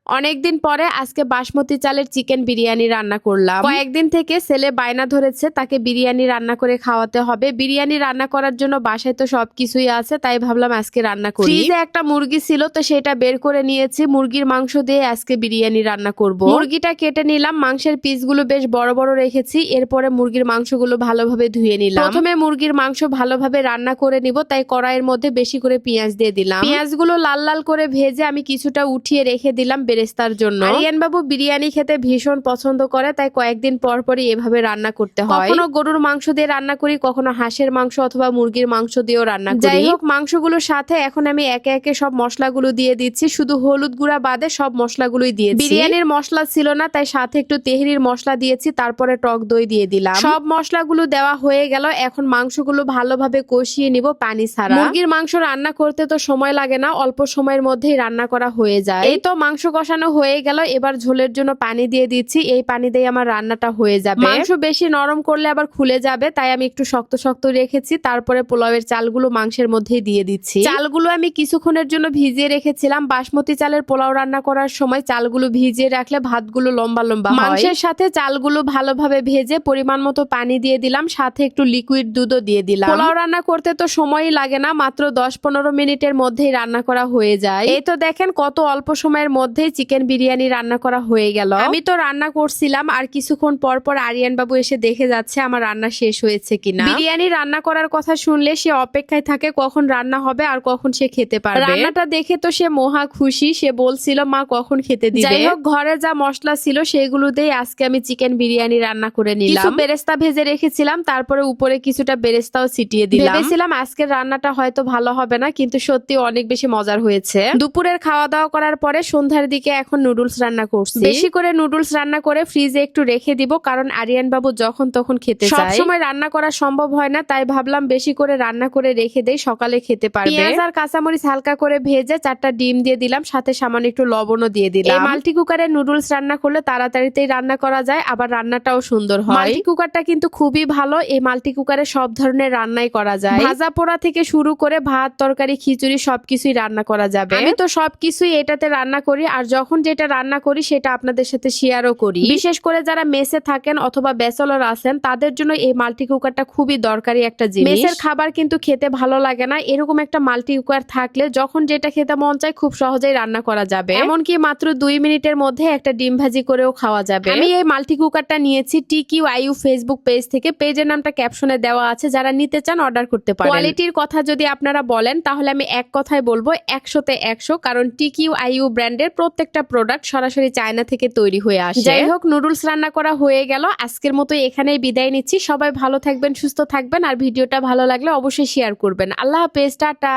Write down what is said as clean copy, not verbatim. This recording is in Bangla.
অনেকদিন পরে আজকে বাসমতি চালের চিকেন বিরিয়ানি রান্না করলাম। কয়েকদিন থেকে ছেলে বায়না ধরেছে তাকে বিরিয়ানি রান্না করে খাওয়াতে হবে। বিরিয়ানি রান্না করার জন্য বাসায় তো সবকিছুই আছে, তাই ভাবলাম আজকে রান্না করি। ফ্রিজে একটা মুরগি ছিল, তো সেটা বের করে নিয়েছি। মুরগির মাংস দিয়ে আজকে বিরিয়ানি রান্না করব। মুরগিটা কেটে নিলাম, মাংসের পিসগুলো বেশ বড় বড় রেখেছি। এরপরে মুরগির মাংসগুলো ভালোভাবে ধুয়ে নিলাম। প্রথমে মুরগির মাংস ভালোভাবে রান্না করে নিব, তাই কড়াইয়ের মধ্যে বেশি করে পেঁয়াজ দিয়ে দিলাম। পেঁয়াজগুলো লাল লাল করে ভেজে আমি কিছুটা উঠিয়ে রেখে দিলাম বেরেস্তার জন্য। আরিয়ান বাবু বিরিয়ানি খেতে ভীষণ পছন্দ করে, তাই কয়েকদিন পর পরই এভাবে রান্না করতে হয়। কখনো গরুর মাংস দিয়ে রান্না করি, কখনো হাঁসের মাংস অথবা মুরগির মাংস দিয়েও রান্না করি। যাই হোক, মাংসগুলোর সাথে এখন আমি একে একে সব মশলাগুলো দিয়ে দিচ্ছি। শুধু হলুদ গুঁড়া বাদে সব মশলাগুলোই দিয়েছি। বিরিয়ানির মশলা ছিল না, তাই সাথে একটু তেহরির মশলা দিয়েছি, তারপরে টক দই দিয়ে দিলাম। সব মশলাগুলো দেওয়া হয়ে গেল। এখন মাংসগুলো ভালোভাবে কষিয়ে নিব পানি ছাড়া। মুরগির মাংস রান্না করতে তো সময় লাগে না, অল্প সময়ের মধ্যেই রান্না করা হয়ে যায়। এই তো মাংস কষানো হয়ে গেল। এবার ঝোলের জন্য পানি দিয়ে দিচ্ছি। এই পানি দিয়ে আমার রান্নাটা হয়ে যাবে। মাংস বেশি নরম করলে আবার খুলে যাবে, তাই আমি একটু শক্ত শক্ত রেখেছি। তারপরে পোলাওয়ের চালগুলো মাংসের মধ্যেই দিয়ে দিচ্ছি। চালগুলো আমি কিছুক্ষণের জন্য ভিজিয়ে রেখেছিলাম। বাসমতি চালের পোলাও রান্না করার সময় চালগুলো ভিজিয়ে রাখলে ভাতগুলো লম্বা লম্বা হয়। মাংসের সাথে চালগুলো ভালোভাবে ভেজে পরিমাণ মতো পানি দিয়ে দিলাম, সাথে একটু লিকুইড দুধও দিয়ে দিলাম। পোলাও রান্না করতে তো সময়ই লাগে না, মাত্র 10-15 মিনিটের মধ্যেই রান্না করা হয়ে যায়। এই তো দেখেন কত অল্প সময়ের মধ্যেই চিকেন বিরিয়ানি রান্না করা হয়ে গেল। আমি তো রান্না করছিলাম, আর কিছুক্ষণ পর পর আরিয়ান বাবু এসে দেখে যাচ্ছে আমার রান্না শেষ হয়েছে কিনা। বিরিয়ানি রান্না করার কথা শুনলে সে অপেক্ষায় থাকে কখন রান্না হবে আর কখন সে খেতে পারবে। রান্নাটা দেখে তো সে মহা খুশি, সে বলছিল মা কখন খেতে দিবে। যাই হোক, ঘরে যা মশলা ছিল সেগুলো দিয়ে আজকে আমি চিকেন বিরিয়ানি রান্না করে নিলাম। কিছু বেরেস্তা ভেজে রেখেছিলাম, তারপরে উপরে কিছুটা বেরেস্তাও ছিটিয়ে দিলাম। ভেবেছিলাম আজকের রান্নাটা হয়তো ভালো হবে না, কিন্তু সত্যি অনেক বেশি মজার হয়েছে। দুপুরের খাওয়া দাওয়া করার পরে সন্ধ্যার দিকে এখন নুডলস রান্না করছি। বেশি করে নুডলস রান্না করে ফ্রিজে একটু রেখে দিব, কারণ আরিয়ান বাবু যখন তখন খেতে চায়। সবসময় রান্না করা সম্ভব হয় না, তাই ভাবলাম বেশি করে রান্না করে রেখে দেই, সকালে খেতে পারবে। পেঁয়াজ আর কাঁচামরিচ হালকা করে ভেজে 4টা ডিম দিয়ে দিলাম, সাথে সামান্য একটু লবণও দিয়ে দিলাম। এই মাল্টি কুকারে নুডলস রান্না করলে তাড়াতাড়িতেই রান্না করা যায়, আবার রান্নাটাও সুন্দর হয়। মাল্টি কুকারটা কিন্তু খুবই ভালো। এই মাল্টি কুকারে সব ধরনের রান্নাই করা যায়, ভাজা পোড়া থেকে শুরু করে ভাত, তরকারি, খিচুড়ি সবকিছুই রান্না করা যাবে। আমি তো সবকিছুই এটাতে রান্না করি, আর যখন যেটা রান্না করি সেটা আপনাদের সাথে শেয়ারও করি। বিশেষ করে যারা মেসে থাকেন অথবা ব্যাচেলর আছেন, তাদের জন্য এই মাল্টি কুকারটা খুবই দরকারি একটা জিনিস। মেসের খাবার কিন্তু খেতে ভালো লাগে না, এরকম একটা মাল্টি কুকার থাকলে যখন যেটা খেতে মন চায় খুব সহজেই রান্না করা যাবে। এমনকি মাত্র 2 মিনিটের মধ্যে একটা ডিম ভাজি করেও খাওয়া যাবে। আমি এই মাল্টি কুকারটা নিয়েছি TQIU ফেসবুক পেজ থেকে। পেজের নামটা ক্যাপশনে দেওয়া আছে, যারা নিতে চান অর্ডার করতে পারেন। কোয়ালিটির কথা যদি আপনারা বলেন, তাহলে আমি এক কথায় বলবো 100-তে 100, কারণ TQIU ব্র্যান্ডের প্রত্যেকটা প্রোডাক্ট সরাসরি চায়না থেকে তৈরি হয়ে আসে। যাই হোক, নুডলস রান্না করা হয়ে গেল। আজকের মতো এখানেই বিদায় নিচ্ছি। সবাই ভালো থাকবেন, সুস্থ থাকবেন, আর ভিডিওটা ভালো লাগলে অবশ্যই শেয়ার করবেন। আল্লাহ হাফেজ, টাটা।